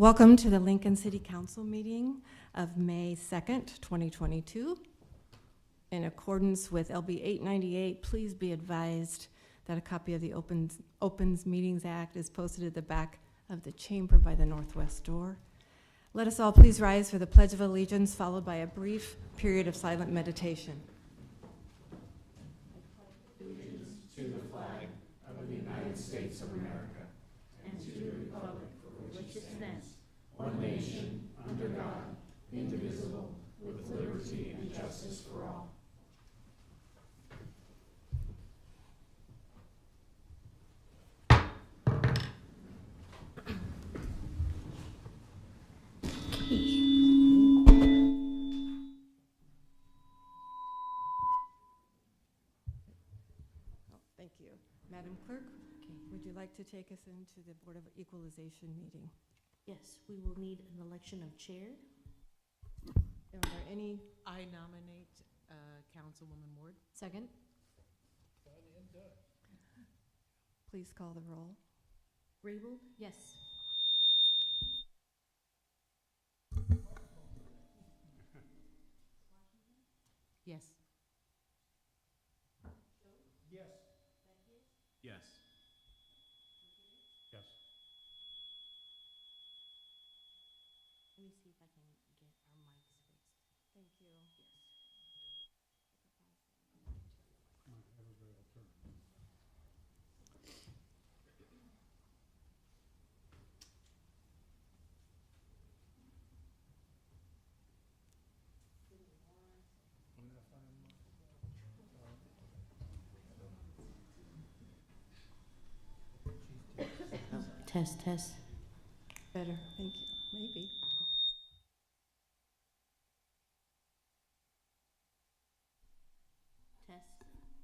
Welcome to the Lincoln City Council meeting of May 2nd, 2022. In accordance with LB 898, please be advised that a copy of the Opens Meetings Act is posted at the back of the chamber by the northwest door. Let us all please rise for the Pledge of Allegiance, followed by a brief period of silent meditation. Allegiance to the flag of the United States of America and to the republic for which it stands, one nation, under God, indivisible, with liberty and justice for all. Thank you. Madam Clerk, would you like to take us into the Board of Equalization meeting? Yes, we will need an election of chair. Are there any? I nominate Councilwoman Ward. Second. Please call the roll. Raybold? Yes. Yes. Yes. Yes. Yes. Let me see if I can get our mics fixed. Thank you. Test, test. Better, thank you. Maybe. Test. Better.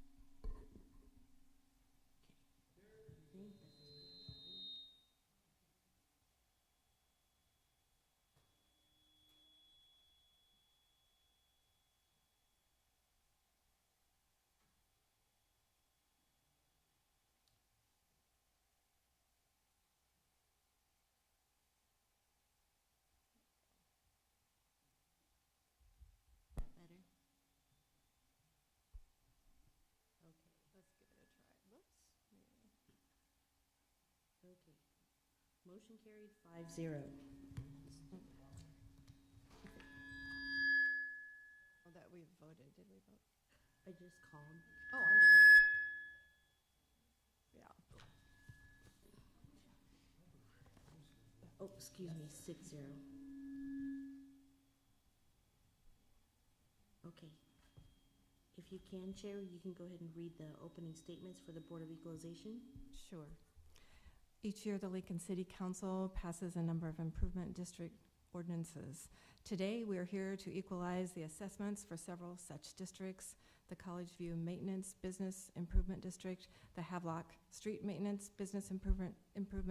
Okay, let's give it a try. Whoops. Okay. Motion carried 5-0. Oh, that we voted. Did we vote? I just called. Oh, I voted. Yeah. Oh, excuse me, 6-0. Okay. If you can, Chair, you can go ahead and read the opening statements for the Board of Equalization. Sure. Each year, the Lincoln City Council passes a number of improvement district ordinances. Today, we are here to equalize the assessments for several such districts: the College View Maintenance Business Improvement District, the Havelock Street Maintenance Business Improvement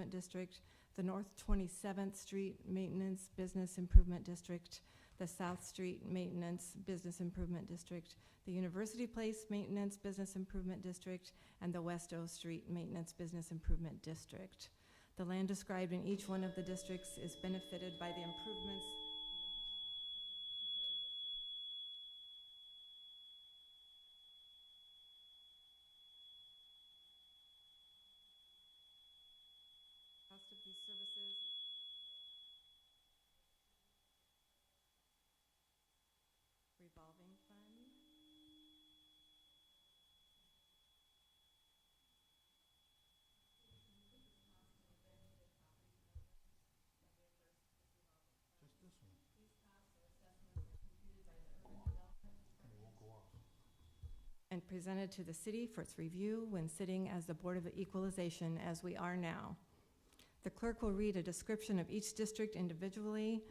District, the North 27th Street Maintenance Business Improvement District, the South Street Maintenance Business Improvement District, the University Place Maintenance Business Improvement District, and the West O Street Maintenance Business Improvement District. The land described in each one of the districts is benefited by the improvements cost of these services. Revolving fund. Just this one. And presented to the city for its review when sitting as the Board of Equalization, as we are now. The clerk will read a description of each district individually.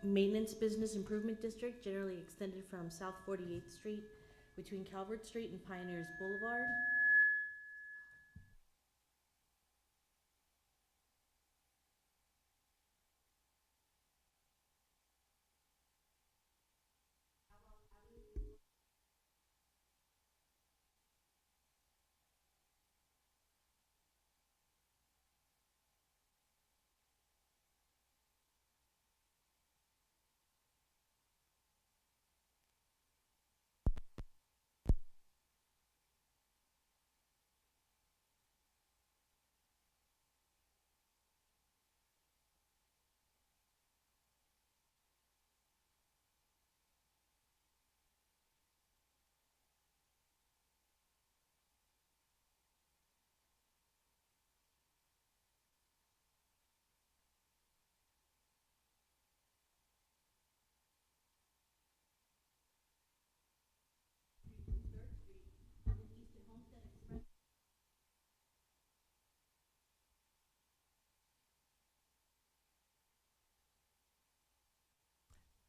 Maintenance Business Improvement District, generally extended from South 48th Street between Calvert Street and Pioneers Boulevard.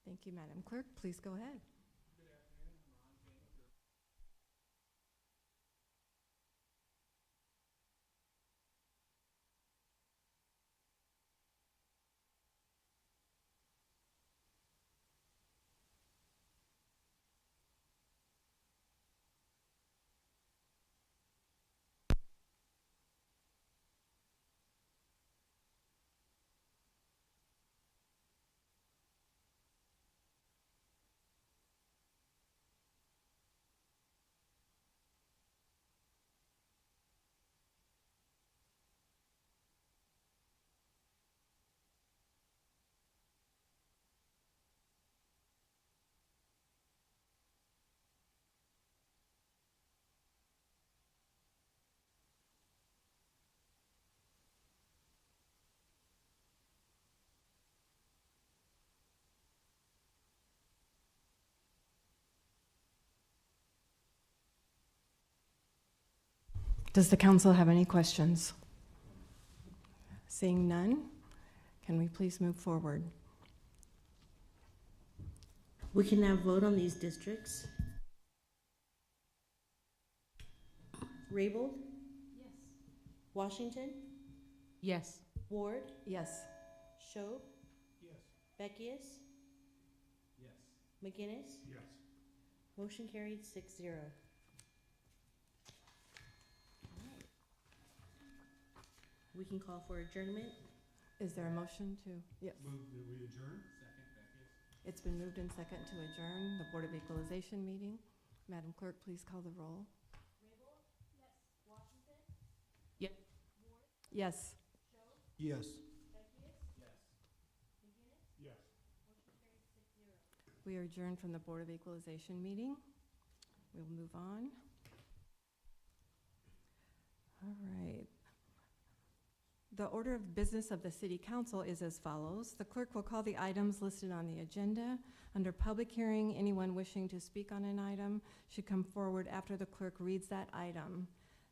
Thank you, Madam Clerk. Please go ahead. Does the council have any questions? Seeing none, can we please move forward? We can now vote on these districts. Raybold? Yes. Washington? Yes. Ward? Yes. Schob? Yes. Beckius? Yes. McGinnis? Yes. Motion carried 6-0. We can call for adjournment. Is there a motion to? Yes. Move that we adjourn. Second, Beckius. It's been moved and second to adjourn the Board of Equalization meeting. Madam Clerk, please call the roll. Raybold? Yes. Washington? Yep. Ward? Yes. Schob? Yes. Beckius? Yes. McGinnis? Yes. Motion carried 6-0. We are adjourned from the Board of Equalization meeting. We'll move on. All right. The order of business of the City Council is as follows. The clerk will call the items listed on the agenda. Under public hearing, anyone wishing to speak on an item should come forward after the clerk reads that item.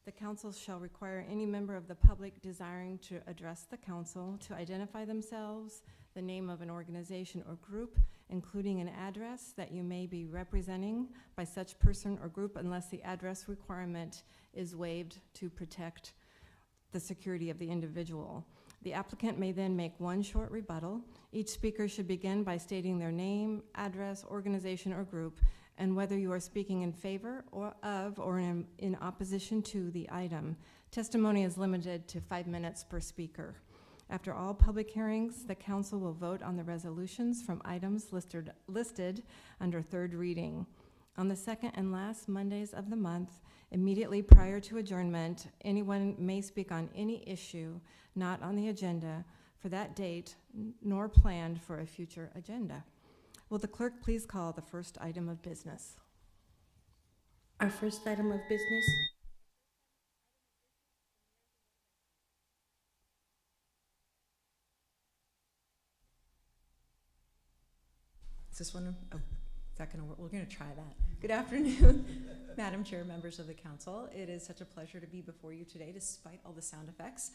The council shall require any member of the public desiring to address the council to identify themselves, the name of an organization or group, including an address that you may be representing by such person or group unless the address requirement is waived to protect the security of the individual. The applicant may then make one short rebuttal. Each speaker should begin by stating their name, address, organization, or group, and whether you are speaking in favor or of or in opposition to the item. Testimony is limited to 5 minutes per speaker. After all public hearings, the council will vote on the resolutions from items listed under third reading. On the second and last Mondays of the month, immediately prior to adjournment, anyone may speak on any issue not on the agenda for that date nor planned for a future agenda. Will the clerk please call the first item of business? Our first item of business. Is this one? Oh, is that going to work? We're going to try that. Good afternoon, Madam Chair, members of the council. It is such a pleasure to be before you today, despite all the sound effects,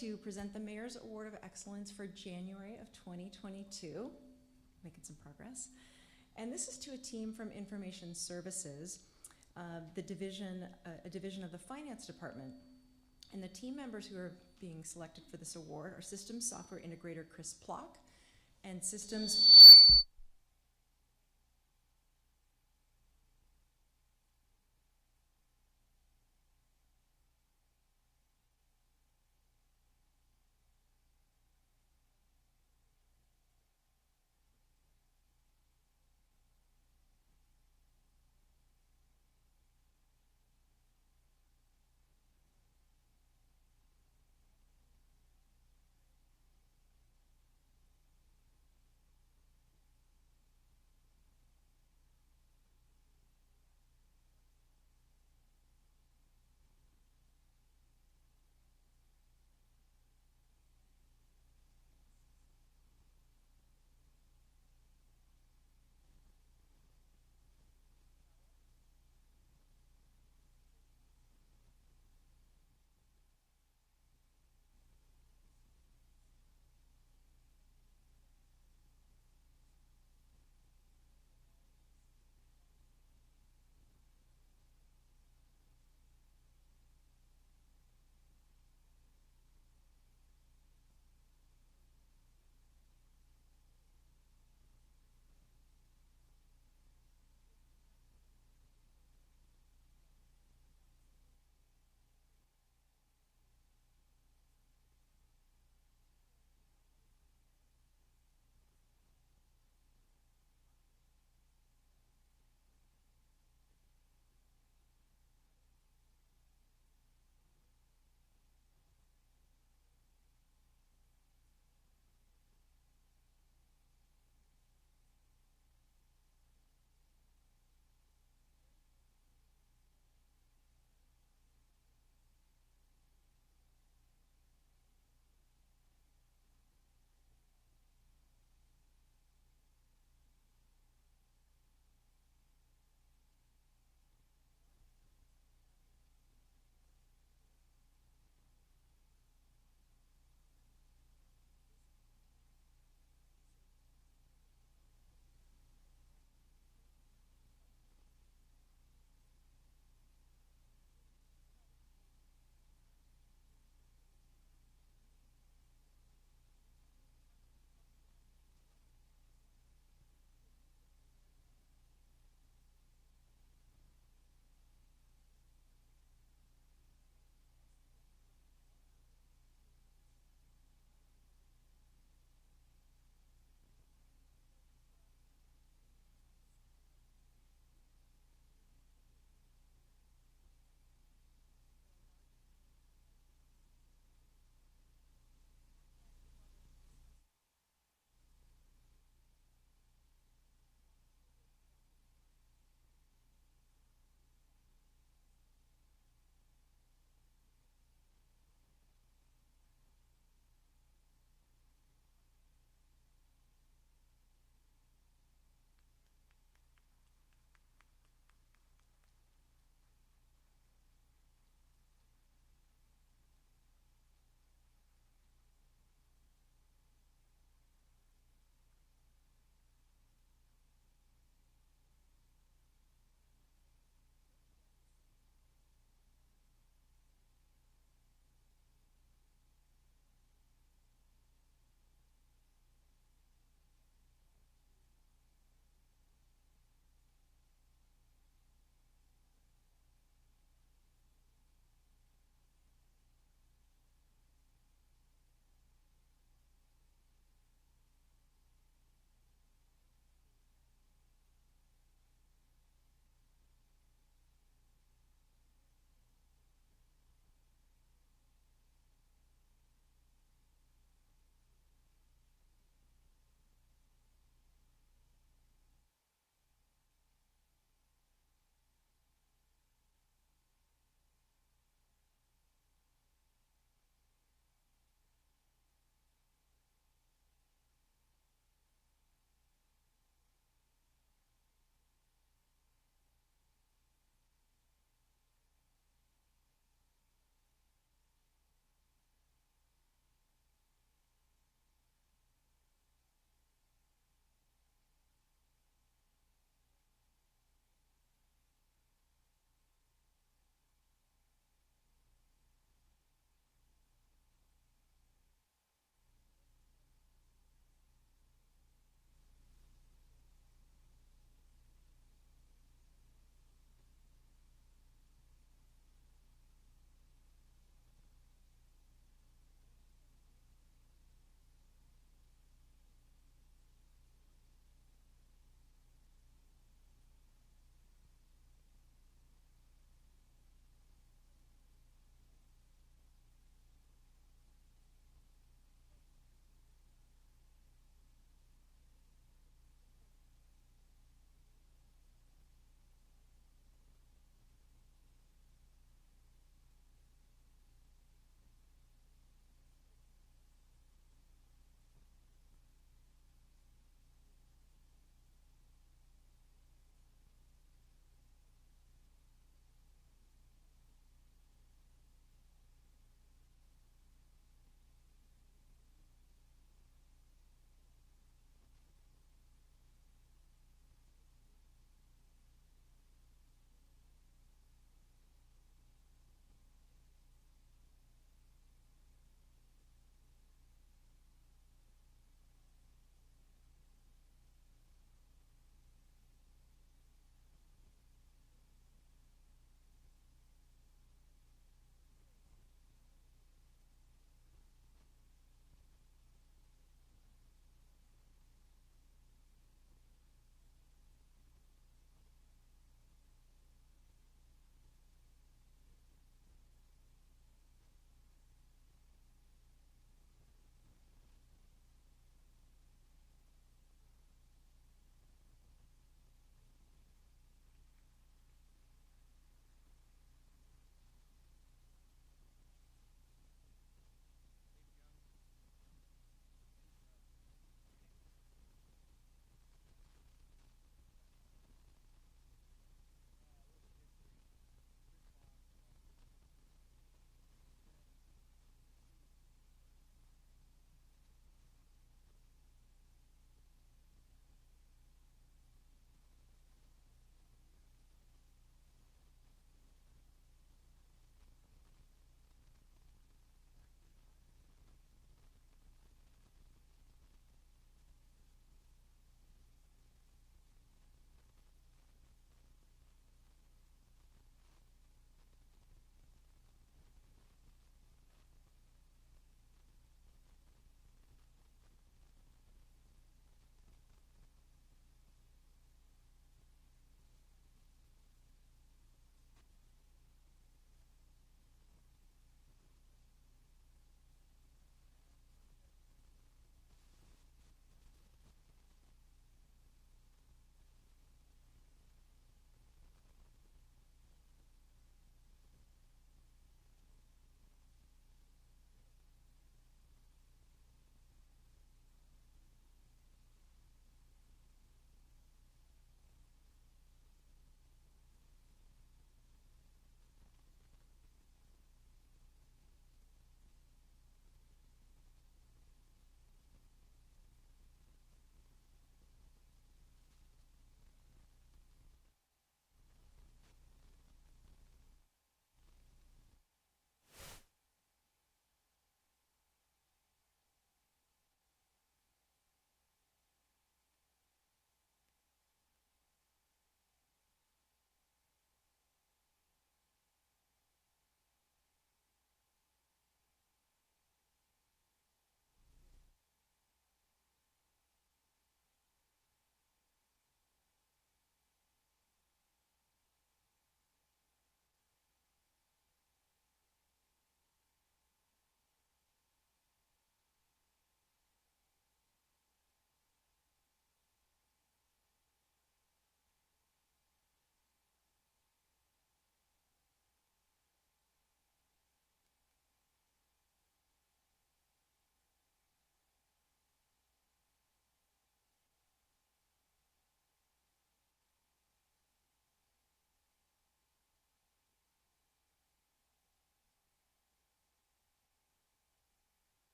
to present the Mayor's Award of Excellence for January of 2022. making some progress. And this is to a team from Information Services, a division of the Finance Department. And the team members who are being selected for this award are Systems Software Integrator Chris Plock and Systems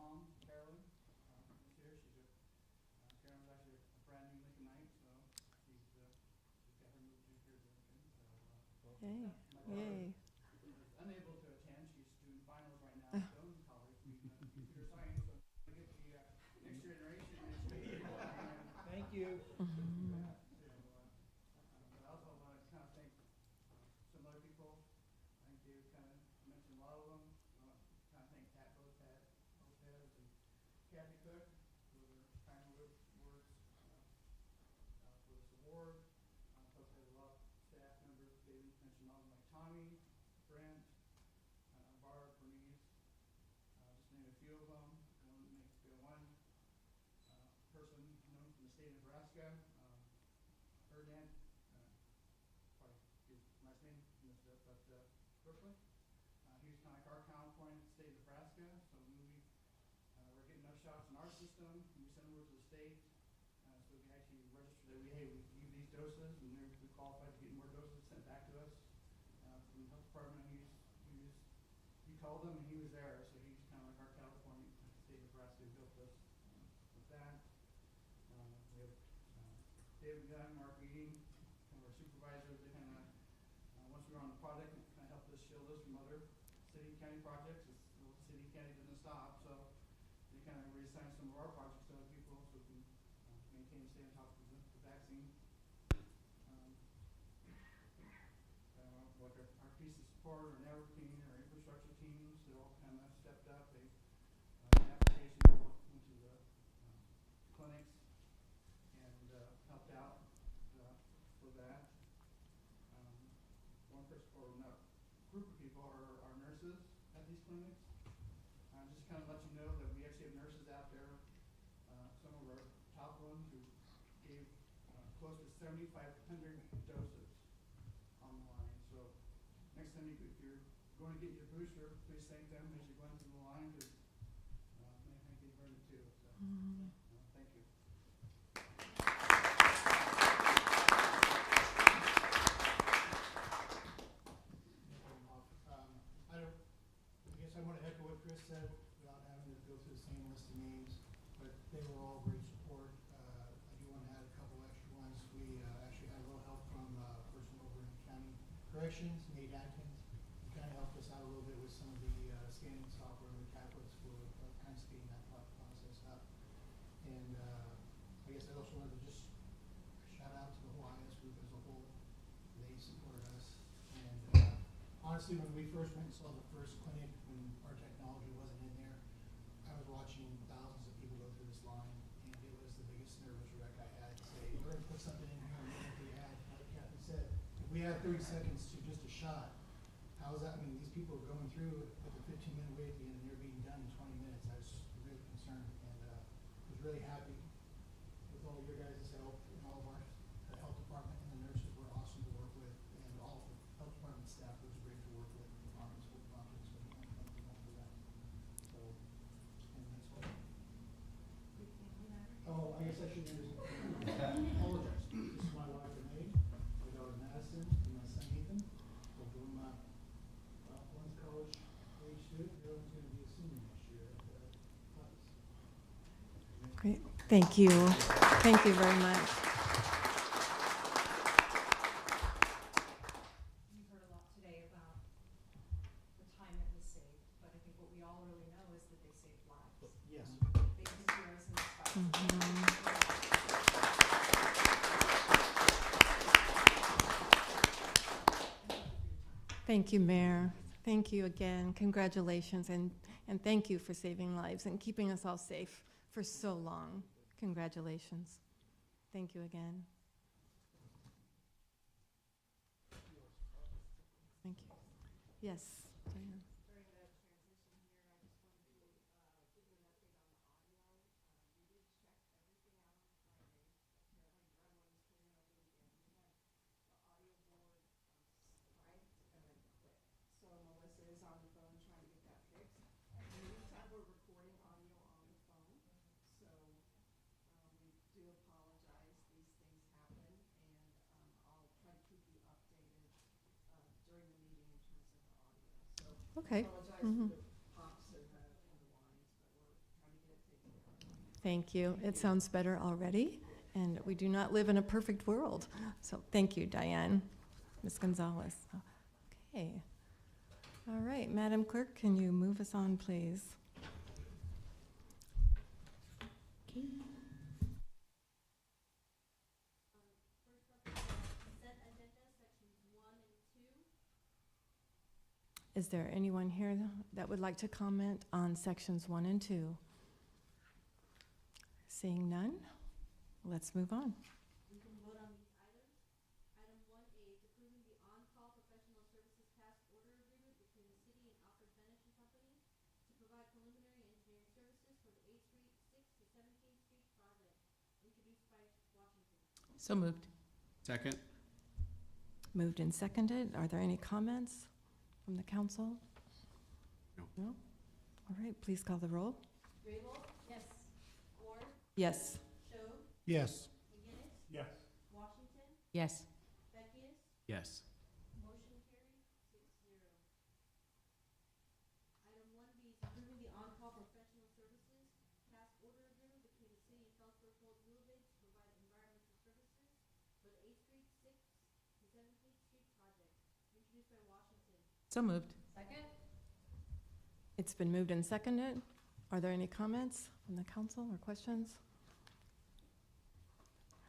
mom, Carolyn, is here. Carolyn's actually a brand new Lincolnite, so she's got her moved in here to Lincoln. So Yay. my daughter Yay. is unable to attend. She's doing finals right now at Jones College, being computer science. So I'm going to get the next generation educated. Thank you. Mhm. But I also want to kind of thank some other people. I think Dave kind of mentioned a lot of them. Kind of thank Pat Lopez and Kathy Cook for their kind words for this award. Plus, I have a lot of staff members. Dave mentioned all of them, like Tommy, Brent, Barb, Bernice, just name a few of them. One person known from the state of Nebraska, Erdan, probably his last name messed up, but Brooklyn. He was kind of like our counterpoint in the state of Nebraska. So we're getting enough shots in our system, and we send them over to the state. So we actually register that we give these doses, and we qualified to get more doses sent back to us from the health department. He called them, and he was there, so he's kind of like our counterpoint in the state of Nebraska who helped us with that. We have David Gunn, Mark Eating, kind of our supervisors. They kind of once we were on the project, it kind of helped us shield us from other city and county projects. City and county doesn't stop, so they kind of reassigned some of our projects to other people so we can maintain and stay on top of the vaccine. Like our piece of support, our network team, our infrastructure teams, they all kind of stepped up. They application went to the clinics and helped out for that. One person, or not, group of people are nurses at these clinics. Just kind of let you know that we actually have nurses out there. Some of our top ones who gave close to 7,500 doses on the line. So next time if you're going to get your booster, please thank them as you're going through the line, because I think they've earned it too. So thank you. I guess I want to echo what Chris said without having to go through the same list of names, but they were all great support. I do want to add a couple extra ones. We actually had a little help from a person over in county corrections, Nate Atkins. He kind of helped us out a little bit with some of the scanning software and the tablets for kind of speeding that process up. And I guess I also wanted to just shout out to the whole IS group as a whole. They supported us. And honestly, when we first went and saw the first clinic, when our technology wasn't in there, I was watching thousands of people go through this line, and it was the biggest nervous wreck I had to say, we're going to put something in here, and if we had, like Kathy said, if we had 30 seconds to just a shot, how is that? I mean, these people are going through with a 15-minute wait at the end, and they're being done in 20 minutes. I was really concerned, and was really happy with all of your guys' help, and all of our health department and the nurses were awesome to work with, and all of the health department staff was great to work with. School projects, so thank you all for that. So, and next one. Oh, I guess I should apologize. This is my wife Renee, my daughter Madison, and my son Ethan. Both of them, one's college age student, the other one's going to be a senior next year at Columbus. Great. Thank you. Thank you very much. You've heard a lot today about the time that was saved, but I think what we all really know is that they saved lives. Yes. They took care of us in this fight. Thank you, Mayor. Thank you again. Congratulations, and thank you for saving lives and keeping us all safe for so long. Congratulations. Thank you again. Thank you. Yes, Diane. So Melissa is on the phone trying to get that fixed. In the meantime, we're recording audio on the phone. So we do apologize. These things happen. And I'll try to keep you updated during the meeting in terms of the audio. So Okay. I apologize for the pops and the lines, but we're Thank you. It sounds better already, and we do not live in a perfect world. So thank you, Diane. Ms. Gonzalez. Okay. All right, Madam Clerk, can you move us on, please? Okay. Is there anyone here that would like to comment on sections 1 and 2? Seeing none, let's move on. We can vote on these items. Item 1A is approving the on-call professional services task order agreement between the city and Alfred Benish and Company to provide preliminary engineering services for the 8th Street, 6th to 17th Street project, introduced by Washington. So moved. Second? Moved and seconded. Are there any comments from the council? No. All right, please call the roll. Grable? Yes. Ward? Yes. Schob? Yes. McGinnis? Yes. Washington? Yes. Beckius? Yes. Motion carried, 6-0. Item 1B is approving the on-call professional services task order agreement between the city and Felsberg Falls Boulevard to provide environmental services for the 8th Street, 6th to 17th Street project, introduced by Washington. So moved. Second? It's been moved and seconded. Are there any comments from the council or questions?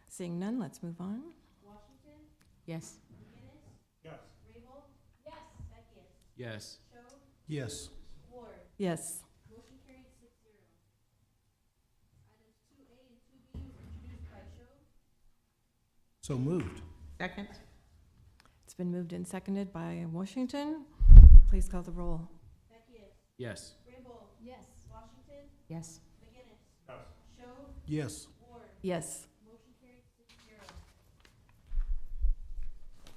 Seeing none, let's move on. Washington? Yes. McGinnis? Yes. Rabel? Yes. Beckius? Yes. Schob? Yes. Ward? Yes. Motion carried, 6-0. Items 2A and 2B was introduced by Schob. So moved. Second. It's been moved and seconded by Washington. Please call the roll. Beckius? Yes. Rabel? Yes. Washington? Yes. McGinnis? Yes. Schob? Yes. Ward? Yes. Motion carried, 6-0.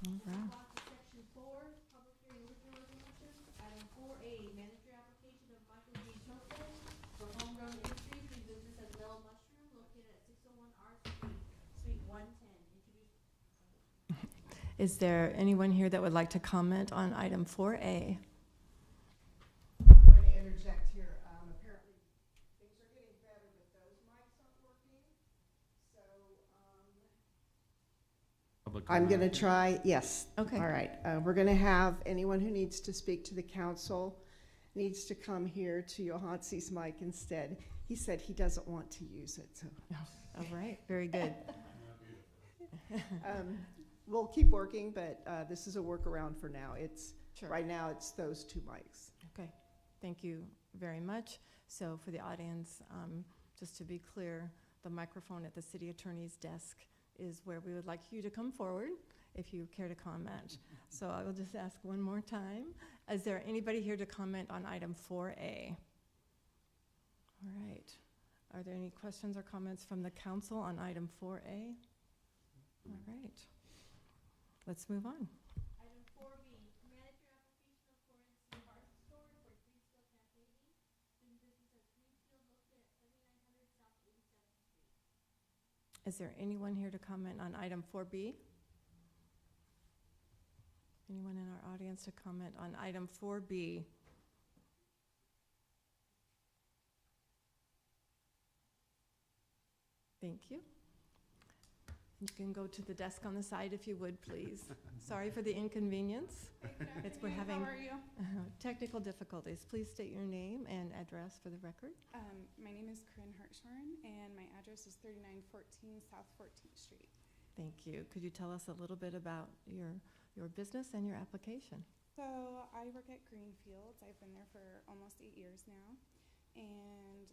All right. Move on to section 4, public hearing liquor resolution. Item 4A, manager application of Michael G. Hilton for Homegrown Industries doing business as Little Mushroom located at 601 R Street, Suite 110. Introduced. Is there anyone here that would like to comment on item 4A? I'm going to interject here. Apparently, things are getting better, but those mics aren't working. So, Public I'm comment. going to try, yes. Okay. All right. We're going to have anyone who needs to speak to the council needs to come here to Johansi's mic instead. He said he doesn't want to use it, so. All right, very good. We'll keep working, but this is a workaround for now. Sure. Right now, it's those two mics. Okay, thank you very much. So for the audience, just to be clear, the microphone at the city attorney's desk is where we would like you to come forward if you care to comment. So I will just ask one more time. Is there anybody here to comment on item 4A? All right. Are there any questions or comments from the council on item 4A? All right. Let's move on. Item 4B, manager application of Florence Department Store for Greenfield Cafe doing business as Greenfield located at 7900 South 87th Street. Is there anyone here to comment on item 4B? Anyone in our audience to comment on item 4B? Thank you. You can go to the desk on the side if you would, please. Sorry for the inconvenience. We're having How are you? technical difficulties. Please state your name and address for the record. My name is Corinne Hartshorn, and my address is 3914 South 14th Street. Thank you. Could you tell us a little bit about your business and your application? So I work at Greenfields. I've been there for almost 8 years now, and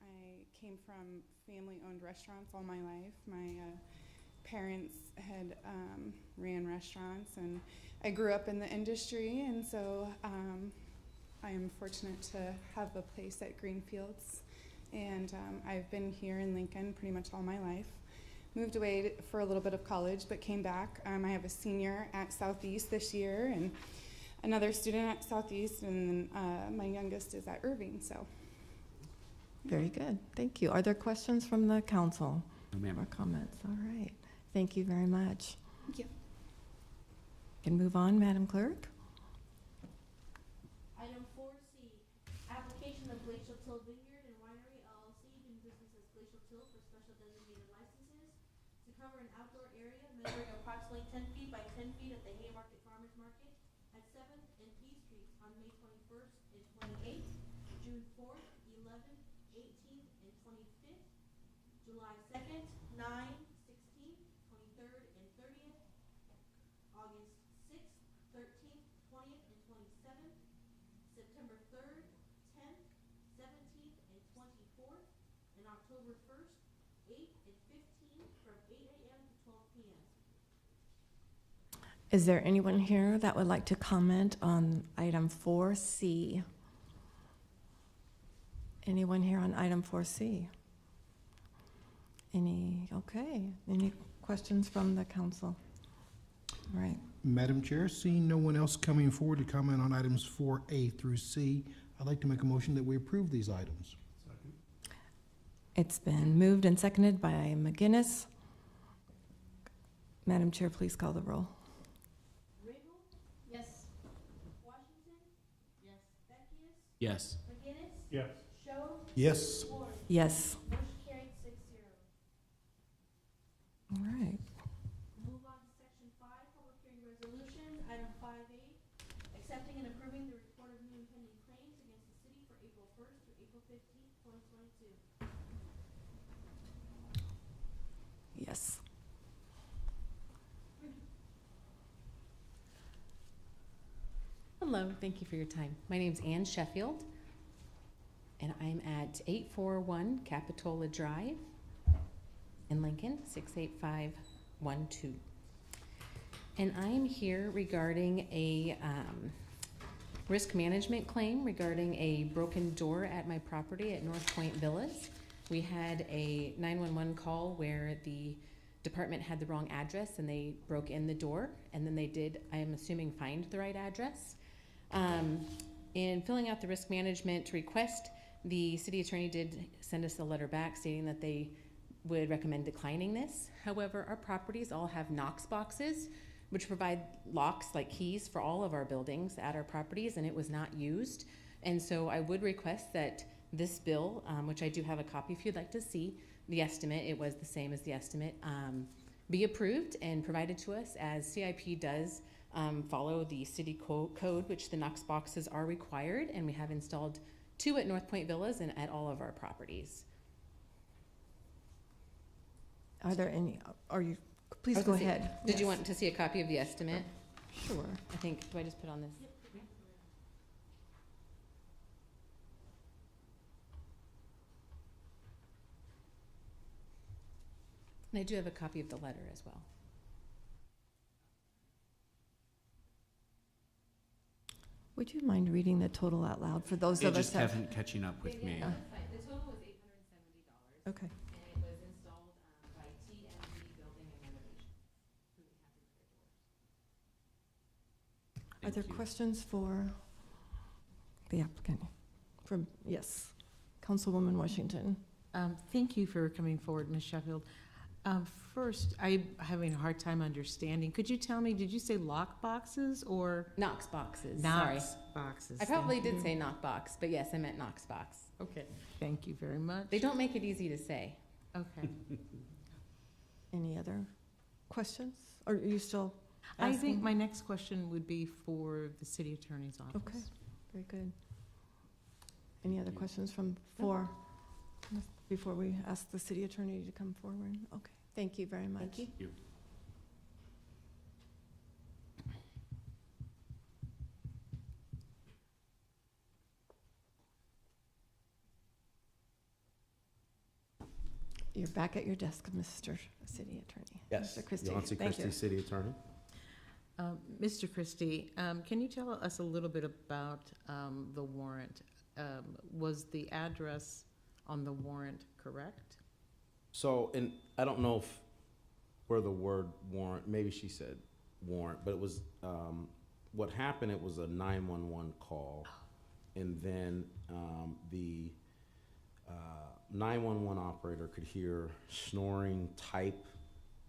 I came from family-owned restaurants all my life. My parents had ran restaurants, and I grew up in the industry, and so I am fortunate to have a place at Greenfields, and I've been here in Lincoln pretty much all my life. Moved away for a little bit of college, but came back. I have a senior at Southeast this year, and another student at Southeast, and my youngest is at Irving, so. Very good. Thank you. Are there questions from the council No, ma'am. or comments? All right. Thank you very much. Thank you. Can move on, Madam Clerk. Item 4C, application of Glacial Till Vineyard and Winery LLC doing business as glacial till for special designated licenses to cover an outdoor area measuring approximately 10 feet by 10 feet at the Haymarket Farmers Market at 7th and P Streets on May 21st and 28th, June 4th, 11th, 18th, and 25th, July 2nd, 9th, 16th, 23rd, and 30th, August 6th, 13th, 20th, and 27th, September 3rd, 10th, 17th, and 24th, and October 1st, 8th, and 15th from 8 a.m. to 12 p.m. Is there anyone here that would like to comment on item 4C? Anyone here on item 4C? Okay, any questions from the council? All right, Madam Chair, seeing no one else coming forward to comment on items 4A through C, I'd like to make a motion that we approve these items. it's been moved and seconded by McGinnis. Madam Chair, please call the roll. Riggle, Yes. Washington, Yes. Beckius, Yes. McGinnis, Yes. Schob, Yes. Ward. Yes. Motion carried 6-0. All right. Move on to section 5, public hearing resolution, item 5A, accepting and approving the report of new and pending claims against the city for April 1st through April 15th, 2022. Yes. Hello, thank you for your time. My name's Ann Sheffield, and I'm at 841 Capitola Drive in Lincoln, 68512. And I'm here regarding a risk management claim regarding a broken door at my property at North Point Villas. We had a 911 call where the department had the wrong address and they broke in the door, and then they did, I'm assuming, find the right address. In filling out the risk management request, the city attorney did send us a letter back stating that they would recommend declining this. However, our properties all have Knox boxes, which provide locks like keys for all of our buildings at our properties, and it was not used. And so I would request that this bill, which I do have a copy if you'd like to see, the estimate, it was the same as the estimate, be approved and provided to us, as CIP does follow the city code, which the Knox boxes are required, and we have installed 2 at North Point Villas and at all of our properties. Are there any, please I was go gonna say, ahead. Did you want to see a copy of the estimate? Sure. I think, do I just put on this? And I do have a copy of the letter as well. Would you mind reading the total out loud for those They of us just that? haven't catching up with me. Yeah. The total was $870. Okay. And it was installed by TMG Building and Renovation, who have their doors. Are there Thank you. questions for the applicant? Yes, Councilwoman Washington. Thank you for coming forward, Ms. Sheffield. First, I'm having a hard time understanding. Could you tell me, did you say lock boxes or? Knox boxes, sorry. Knox boxes. I probably thank did you. say knock box, but yes, I meant Knox box. Okay, thank you very much. They don't make it easy to say. Okay. Any other questions? Or are you still I think asking? my next question would be for the city attorney's office. Okay. Very good. Any other questions from before we ask the city attorney to come forward? Okay, thank you very much. Thank you. You. You're back at your desk, Mr. City Attorney. Yes, Mr. Christie. Yancey Thank Christie, you. City Attorney. Mr. Christie, can you tell us a little bit about the warrant? Was the address on the warrant correct? So, and I don't know if where the word warrant, maybe she said warrant, but it was, what happened, it was a 911 call. And then the 911 operator could hear snoring, type,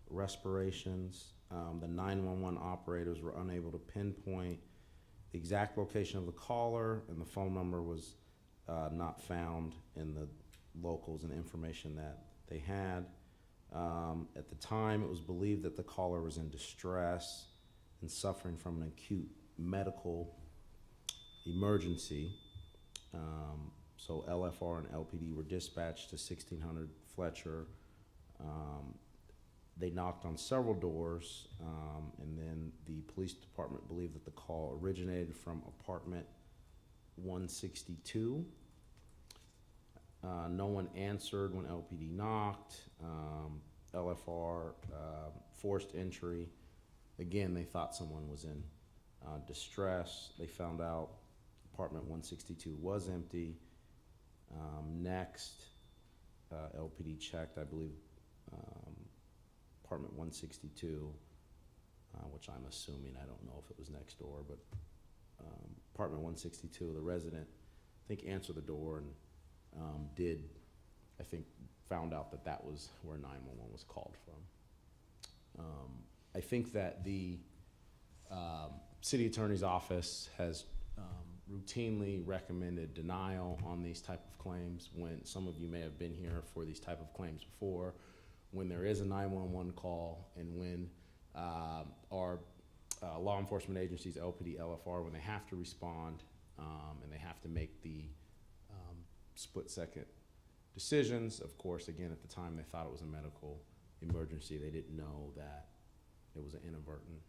respirations. The 911 operators were unable to pinpoint the exact location of the caller, and the phone number was not found in the locals and information that they had. At the time, it was believed that the caller was in distress and suffering from an acute medical emergency. So LFR and LPD were dispatched to 1600 Fletcher. They knocked on several doors, and then the police department believed that the call originated from apartment 162. No one answered when LPD knocked. LFR forced entry. Again, they thought someone was in distress. They found out apartment 162 was empty. Next, LPD checked, I believe, apartment 162, which I'm assuming, I don't know if it was next door, but apartment 162, the resident, I think, answered the door and found out that that was where 911 was called from. I think that the city attorney's office has routinely recommended denial on these type of claims. When some of you may have been here for these type of claims before, when there is a 911 call and when our law enforcement agencies, LPD, LFR, when they have to respond and they have to make the split-second decisions. Of course, again, at the time, they thought it was a medical emergency. They didn't know that it was an inadvertent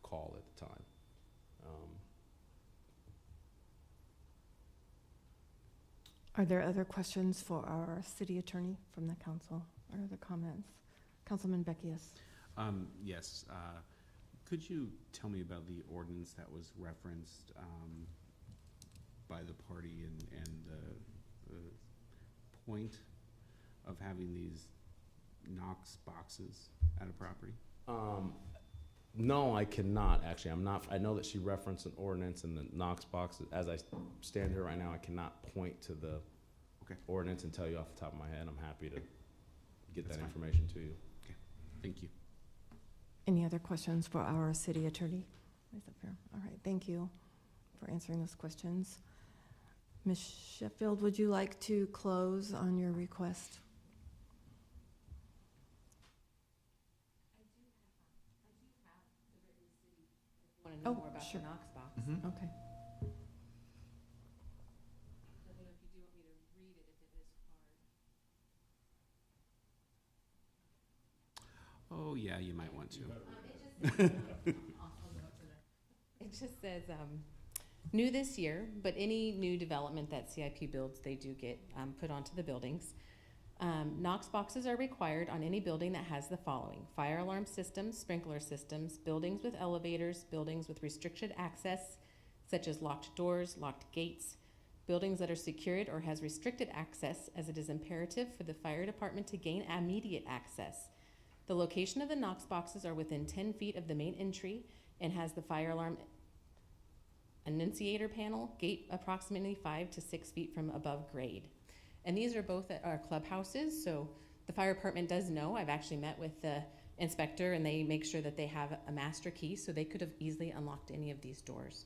call at the time. Are there other questions for our city attorney from the council or other comments? Councilman Beckius. Yes. Could you tell me about the ordinance that was referenced by the party and the point of having these Knox boxes at a property? No, I cannot, actually. I know that she referenced an ordinance in the Knox boxes. As I stand here right now, I cannot point to the ordinance and tell you off the top of my head. I'm happy to get that information to you. Okay, thank you. Any other questions for our city attorney? Is that fair? All right, thank you for answering those questions. Ms. Sheffield, would you like to close on your request? Want to know more about sure. the Knox box? Mm-hmm. Okay. I don't know if you do want me to read it if it is hard. Oh, yeah, you might want to. It just says, new this year, but any new development that CIP builds, they do get put onto the buildings. Knox boxes are required on any building that has the following: fire alarm systems, sprinkler systems, buildings with elevators, buildings with restricted access, such as locked doors, locked gates, buildings that are secured or has restricted access, as it is imperative for the fire department to gain immediate access. The location of the Knox boxes are within 10 feet of the main entry and has the fire alarm annunciator panel, gate approximately 5 to 6 feet from above grade. And these are both at our clubhouses, so the fire department does know. I've actually met with the inspector, and they make sure that they have a master key, so they could have easily unlocked any of these doors.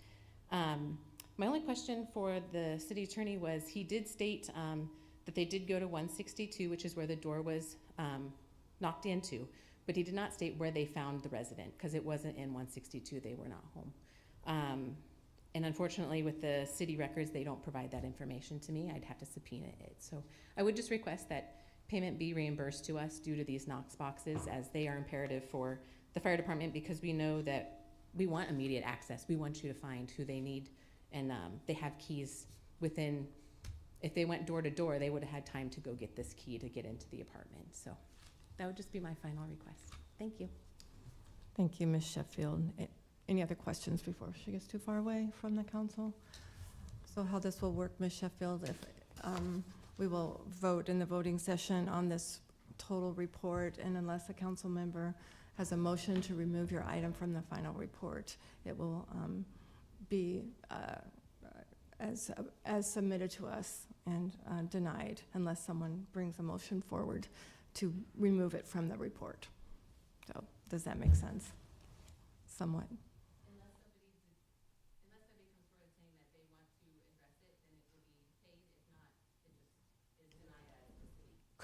My only question for the city attorney was, he did state that they did go to 162, which is where the door was knocked into, but he did not state where they found the resident, because it wasn't in 162. They were not home. And unfortunately, with the city records, they don't provide that information to me. I'd have to subpoena it. So I would just request that payment be reimbursed to us due to these Knox boxes, as they are imperative for the fire department, because we know that we want immediate access. We want you to find who they need, and they have keys within. If they went door to door, they would have had time to go get this key to get into the apartment. So that would just be my final request. Thank you. Thank you, Ms. Sheffield. Any other questions before she gets too far away from the council? So how this will work, Ms. Sheffield, if we will vote in the voting session on this total report, and unless a council member has a motion to remove your item from the final report, it will be as submitted to us and denied unless someone brings a motion forward to remove it from the report. So does that make sense? Somewhat.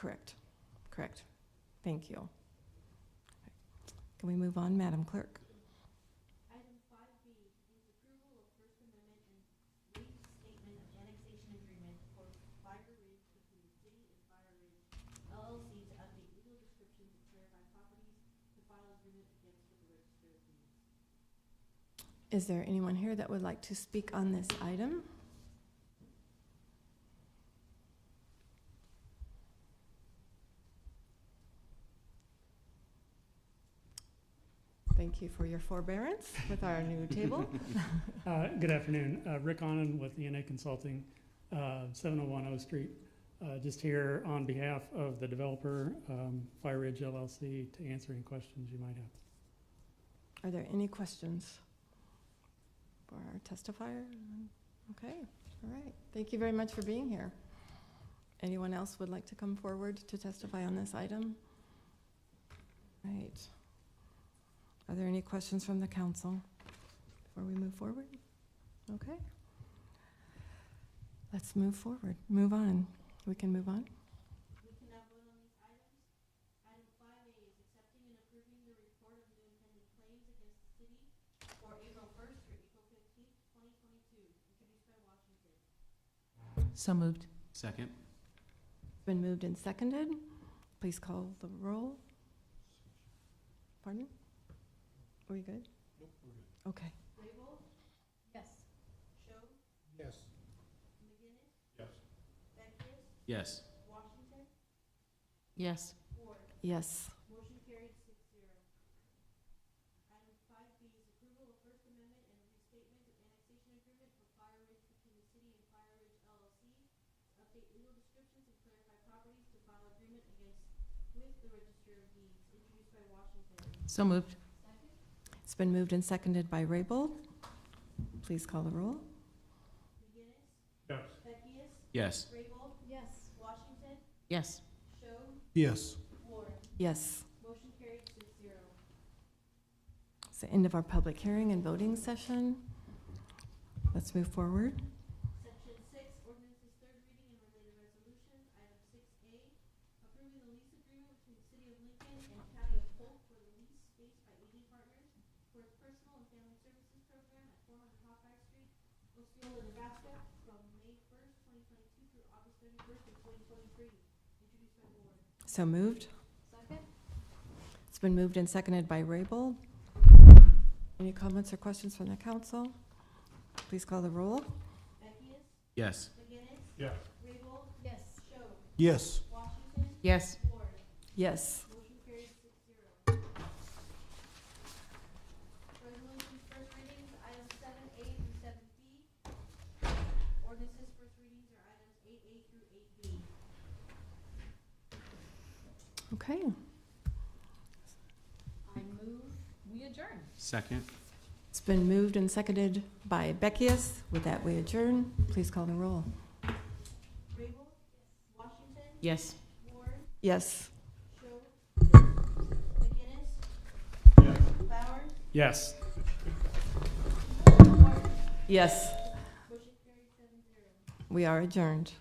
Correct. Correct. Thank you. Can we move on, Madam Clerk? Item 5B is approval of First Amendment and restatement of annexation agreement for Fire Ridge between the city and Fire Ridge LLC to update legal descriptions and clarify properties to file agreement against with the Register of Deeds. Is there anyone here that would like to speak on this item? Thank you for your forbearance with our new table. Good afternoon. Rick Onan with ENA Consulting, 701 O Street. Just here on behalf of the developer, Fire Ridge LLC, to answer any questions you might have. Are there any questions for our testifier? Okay, all right. Thank you very much for being here. Anyone else would like to come forward to testify on this item? Right. Are there any questions from the council before we move forward? Okay. Let's move forward. Move on. We can move on. We can now vote on these items. Item 5A is accepting and approving the report of new and pending claims against the city for April 1st through April 15th, 2022, introduced by Washington. So moved. Second. It's been moved and seconded. Please call the roll. Pardon? Are we good? Nope, we're good. Okay. Rabel? Yes. Schob? Yes. McGinnis? Yes. Beckius? Yes. Washington? Yes. Ward? Yes. Motion carried 6-0. Item 5B is approval of First Amendment and restatement of annexation agreement for Fire Ridge between the city and Fire Ridge LLC to update legal descriptions and clarify properties to file agreement against with the Register of Deeds, introduced by Washington. So moved. Second? It's been moved and seconded by Rabel. Please call the roll. McGinnis? Yes. Beckius? Yes. Rabel? Yes. Washington? Yes. Schob? Yes. Ward? Yes. Motion carried 6-0. It's the end of our public hearing and voting session. Let's move forward. Section 6, ordinances third reading and related resolutions. Item 6A, approving the lease agreement between the City of Lincoln and County of Polk for the lease space by Aging Partners for its personal and family services program at 400 Hawkeye Street, Osceola, Nebraska, from May 1st, 2022 through August 31st of 2023. Introduced by Ward. So moved. Second? It's been moved and seconded by Rabel. Any comments or questions from the council? Please call the roll. Beckius? Yes. McGinnis? Yes. Rabel? Yes. Schob? Yes. Washington? Yes. Ward? Yes. Motion carried 6-0. Resolutions first readings, items 7A through 7B. Ordinances first readings are items 8A through 8B. Okay. I move we adjourn. Second. It's been moved and seconded by Beckius. With that, we adjourn. Please call the roll. Rabel? Washington? Yes. Ward? Yes. Schob? McGinnis? Bowers? Yes. Ward? Yes. Motion carried 7-0. We are adjourned.